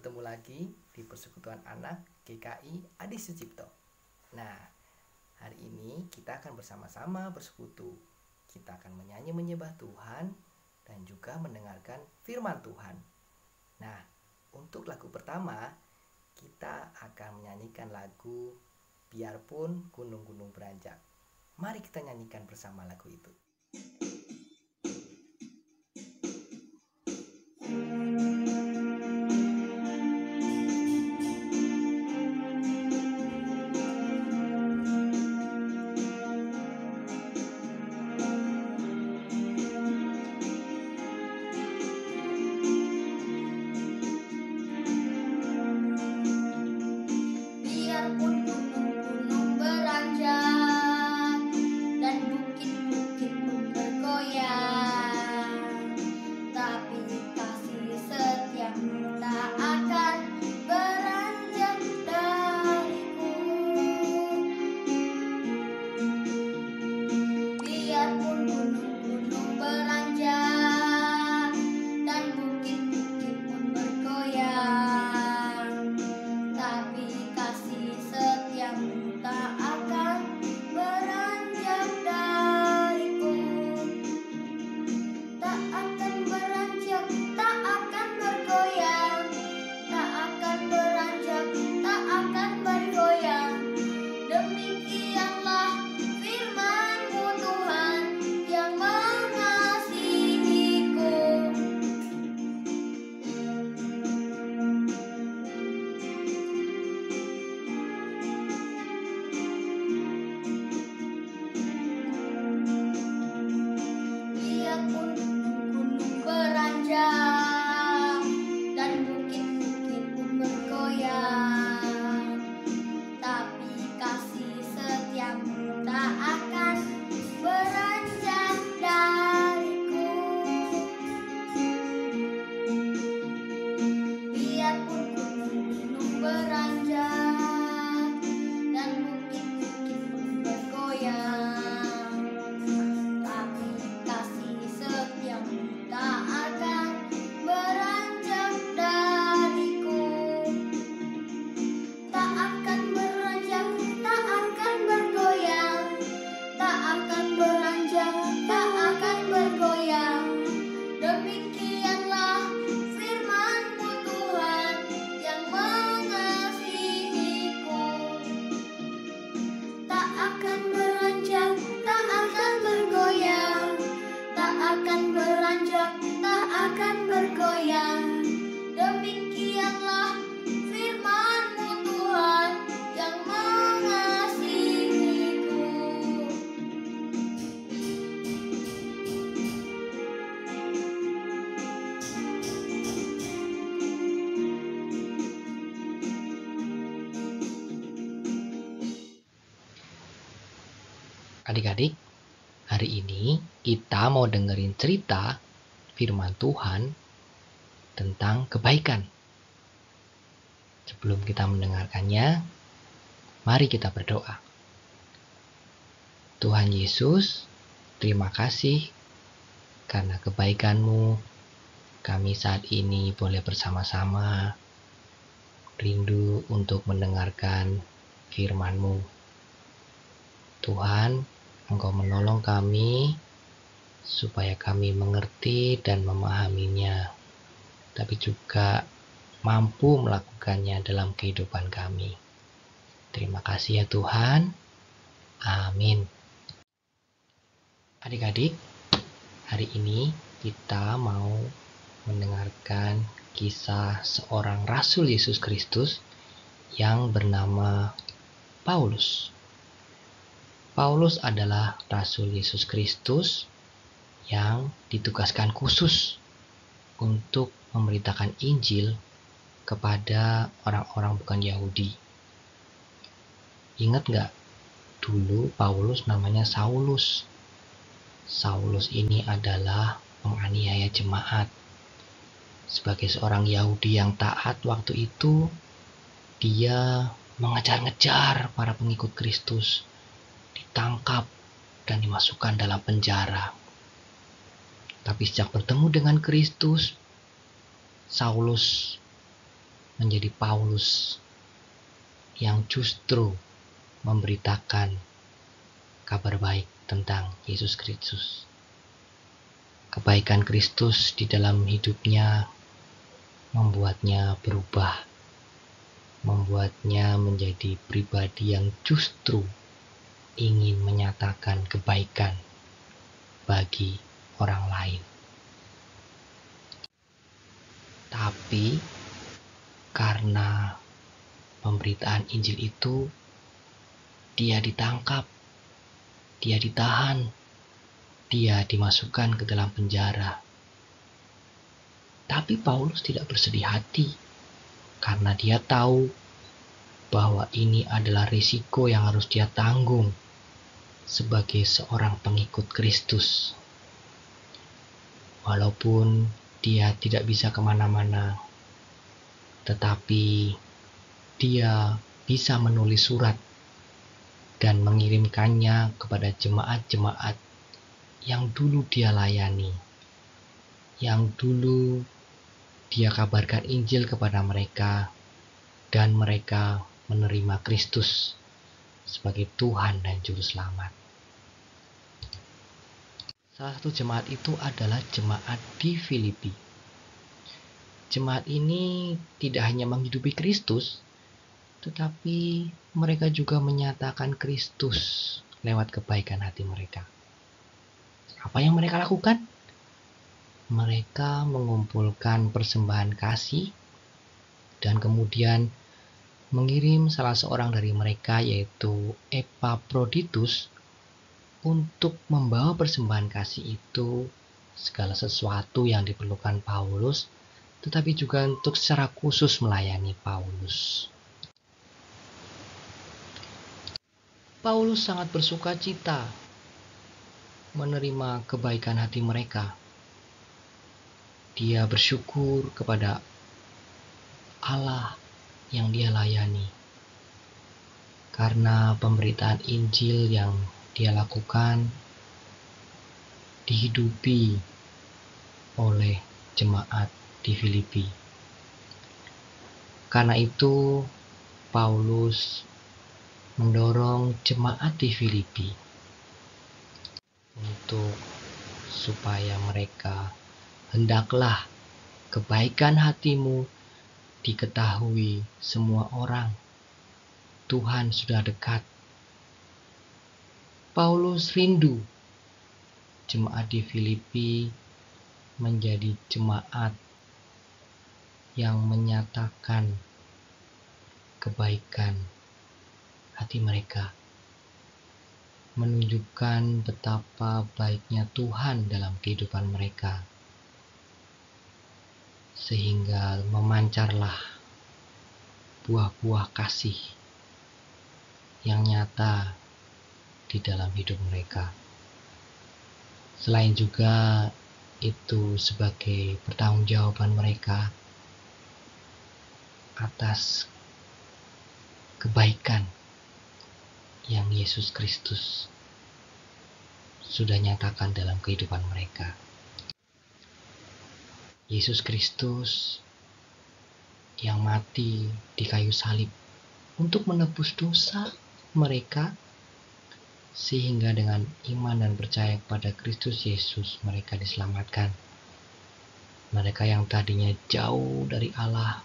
bertemu lagi di Persekutuan Anak GKI Adi Sucipto. Nah, hari ini kita akan bersama-sama bersekutu. Kita akan menyanyi menyembah Tuhan dan juga mendengarkan firman Tuhan. Nah, untuk lagu pertama, kita akan menyanyikan lagu Biarpun Gunung-Gunung Beranjak. Mari kita nyanyikan bersama lagu itu. Adik-adik, hari ini kita mau dengerin cerita firman Tuhan tentang kebaikan. Sebelum kita mendengarkannya, mari kita berdoa. Tuhan Yesus, terima kasih karena kebaikan-Mu. Kami saat ini boleh bersama-sama rindu untuk mendengarkan firman-Mu. Tuhan, Engkau menolong kami supaya kami mengerti dan memahaminya, tapi juga mampu melakukannya dalam kehidupan kami. Terima kasih ya Tuhan. Amin. Adik-adik, hari ini kita mau mendengarkan kisah seorang Rasul Yesus Kristus yang bernama Paulus. Paulus adalah Rasul Yesus Kristus yang ditugaskan khusus untuk memberitakan Injil kepada orang-orang bukan Yahudi. Ingat gak? Dulu Paulus namanya Saulus. Saulus ini adalah penganiaya jemaat. Sebagai seorang Yahudi yang taat waktu itu, dia mengejar-ngejar para pengikut Kristus, ditangkap dan dimasukkan dalam penjara. Tapi sejak bertemu dengan Kristus, Saulus menjadi Paulus yang justru memberitakan kabar baik tentang Yesus Kristus. Kebaikan Kristus di dalam hidupnya membuatnya berubah, membuatnya menjadi pribadi yang justru ingin menyatakan kebaikan bagi orang lain. Tapi karena pemberitaan Injil itu, dia ditangkap, dia ditahan, dia dimasukkan ke dalam penjara. Tapi Paulus tidak bersedih hati karena dia tahu bahwa ini adalah risiko yang harus dia tanggung sebagai seorang pengikut Kristus. Walaupun dia tidak bisa kemana-mana, tetapi dia bisa menulis surat dan mengirimkannya kepada jemaat-jemaat yang dulu dia layani, yang dulu dia kabarkan Injil kepada mereka, dan mereka menerima Kristus sebagai Tuhan dan Juru Selamat. Salah satu jemaat itu adalah jemaat di Filipi. Jemaat ini tidak hanya menghidupi Kristus, tetapi mereka juga menyatakan Kristus lewat kebaikan hati mereka. Apa yang mereka lakukan? Mereka mengumpulkan persembahan kasih dan kemudian mengirim salah seorang dari mereka, yaitu Epaphroditus, untuk membawa persembahan kasih itu, segala sesuatu yang diperlukan Paulus, tetapi juga untuk secara khusus melayani Paulus. Paulus sangat bersuka cita menerima kebaikan hati mereka. Dia bersyukur kepada Allah yang dia layani, karena pemberitaan Injil yang dia lakukan dihidupi oleh jemaat di Filipi. Karena itu Paulus mendorong jemaat di Filipi untuk supaya mereka hendaklah kebaikan hatimu diketahui semua orang. Tuhan sudah dekat. Paulus rindu jemaat di Filipi menjadi jemaat yang menyatakan kebaikan hati mereka, menunjukkan betapa baiknya Tuhan dalam kehidupan mereka, sehingga memancarlah buah-buah kasih yang nyata di dalam hidup mereka. Selain juga itu sebagai pertanggungjawaban mereka atas kebaikan yang Yesus Kristus sudah nyatakan dalam kehidupan mereka. Yesus Kristus yang mati di kayu salib untuk menebus dosa mereka, sehingga dengan iman dan percaya kepada Kristus Yesus mereka diselamatkan. Mereka yang tadinya jauh dari Allah,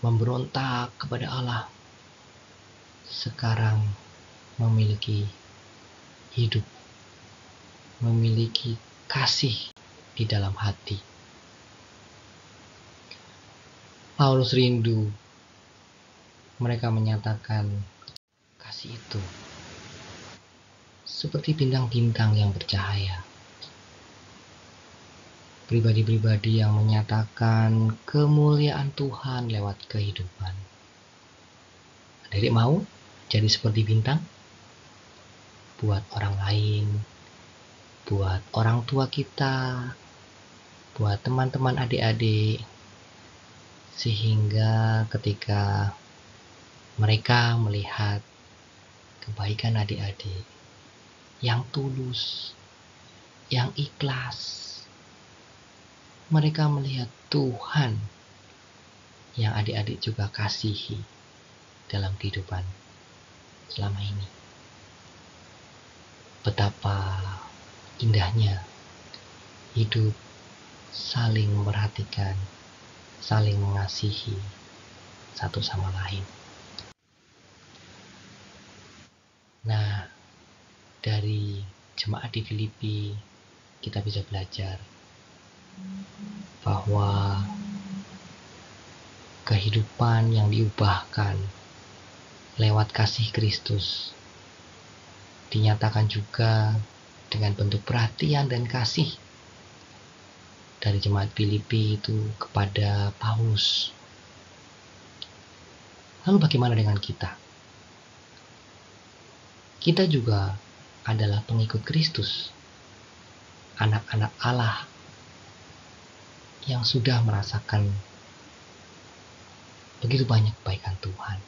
memberontak kepada Allah, sekarang memiliki hidup, memiliki kasih di dalam hati. Paulus rindu mereka menyatakan kasih itu seperti bintang-bintang yang bercahaya. Pribadi-pribadi yang menyatakan kemuliaan Tuhan lewat kehidupan. Adik mau jadi seperti bintang? Buat orang lain, buat orang tua kita, buat teman-teman adik-adik, sehingga ketika mereka melihat kebaikan adik-adik yang tulus, yang ikhlas, mereka melihat Tuhan yang adik-adik juga kasihi dalam kehidupan selama ini. Betapa indahnya hidup saling memperhatikan, saling mengasihi satu sama lain. Nah, dari jemaat di Filipi kita bisa belajar bahwa kehidupan yang diubahkan lewat kasih Kristus dinyatakan juga dengan bentuk perhatian dan kasih dari jemaat Filipi itu kepada Paulus. Lalu bagaimana dengan kita? Kita juga adalah pengikut Kristus, anak-anak Allah yang sudah merasakan begitu banyak kebaikan Tuhan.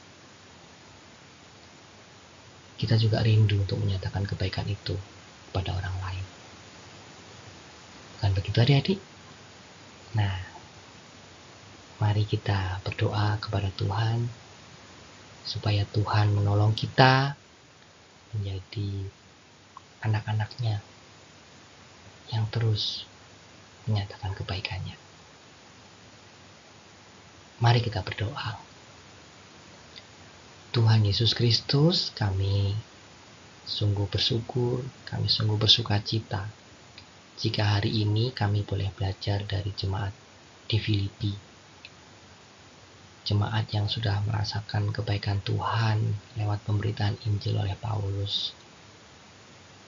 Kita juga rindu untuk menyatakan kebaikan itu kepada orang lain. Bukan begitu adik-adik? Nah, mari kita berdoa kepada Tuhan supaya Tuhan menolong kita menjadi anak-anaknya yang terus menyatakan kebaikannya. Mari kita berdoa. Tuhan Yesus Kristus, kami sungguh bersyukur, kami sungguh bersuka cita jika hari ini kami boleh belajar dari jemaat di Filipi. Jemaat yang sudah merasakan kebaikan Tuhan lewat pemberitaan Injil oleh Paulus.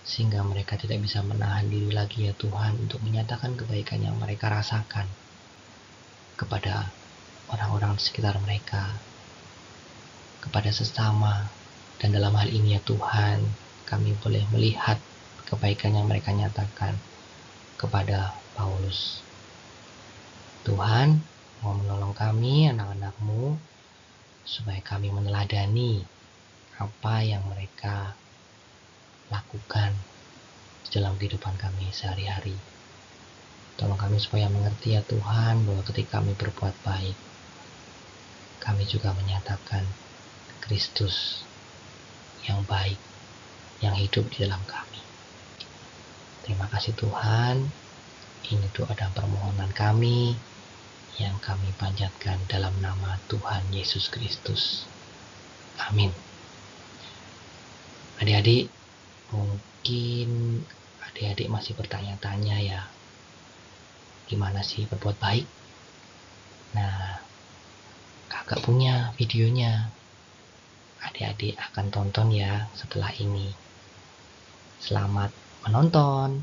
Sehingga mereka tidak bisa menahan diri lagi ya Tuhan untuk menyatakan kebaikan yang mereka rasakan kepada orang-orang di sekitar mereka, kepada sesama, dan dalam hal ini ya Tuhan, kami boleh melihat kebaikan yang mereka nyatakan kepada Paulus. Tuhan, mau menolong kami, anak-anak-Mu, supaya kami meneladani apa yang mereka lakukan di dalam kehidupan kami sehari-hari. Tolong kami supaya mengerti ya Tuhan, bahwa ketika kami berbuat baik, kami juga menyatakan Kristus yang baik, yang hidup di dalam kami. Terima kasih Tuhan. Ini doa dan permohonan kami yang kami panjatkan dalam nama Tuhan Yesus Kristus. Amin. Adik-adik, mungkin adik-adik masih bertanya-tanya ya, gimana sih berbuat baik? Nah, kakak punya videonya. Adik-adik akan tonton ya setelah ini. Selamat menonton.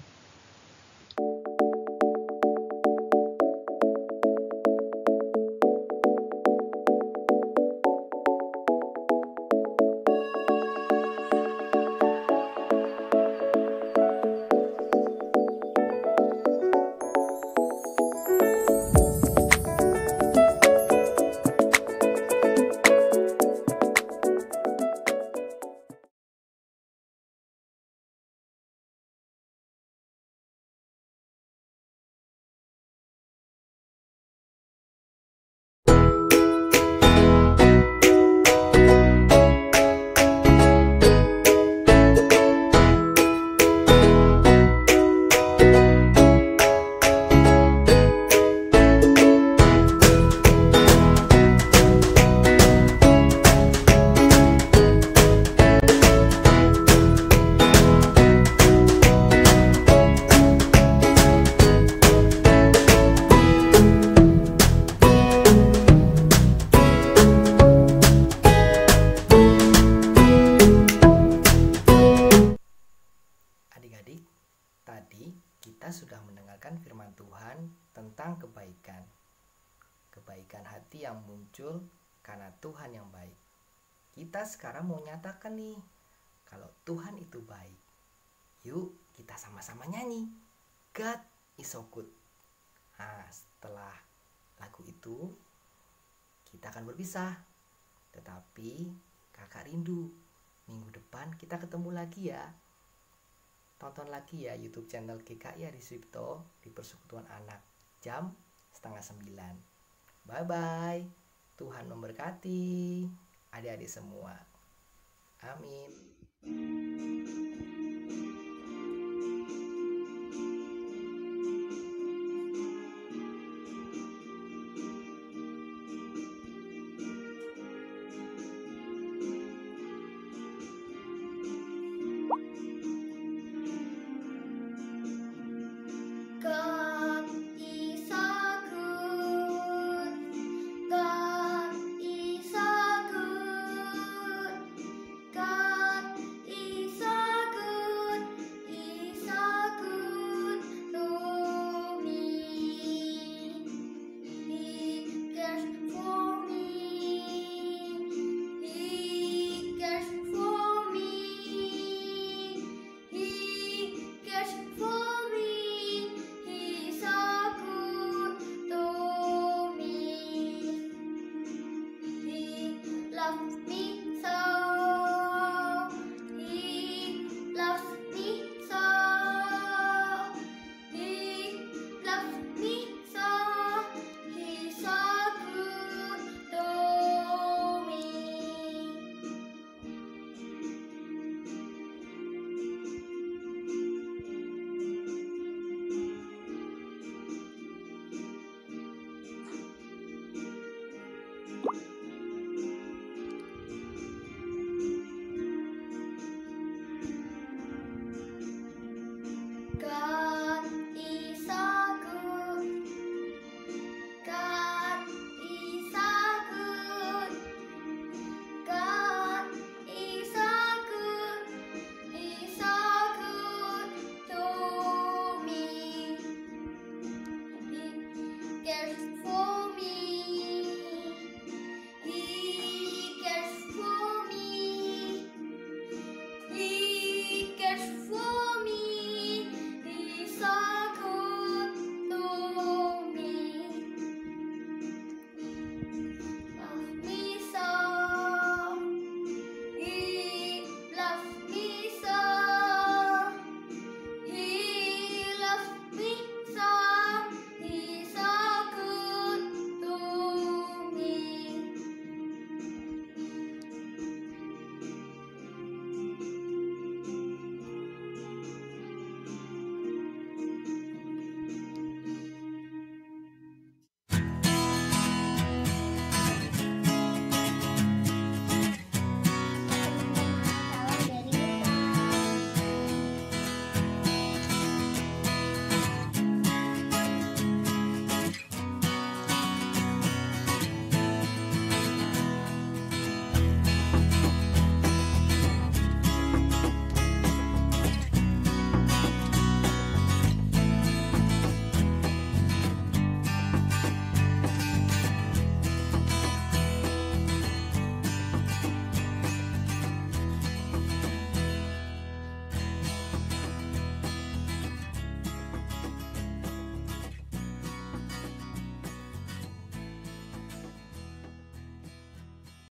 Adik-adik, tadi kita sudah mendengarkan firman Tuhan tentang kebaikan. Kebaikan hati yang muncul karena Tuhan yang baik. Kita sekarang mau nyatakan nih, kalau Tuhan itu baik. Yuk kita sama-sama nyanyi, God is so good. Nah, setelah lagu itu kita akan berpisah. Tetapi kakak rindu minggu depan kita ketemu lagi ya. Tonton lagi ya YouTube channel GKI Adi Sucipto di Persekutuan Anak jam 8:30. Bye bye. Tuhan memberkati adik-adik semua. Amin.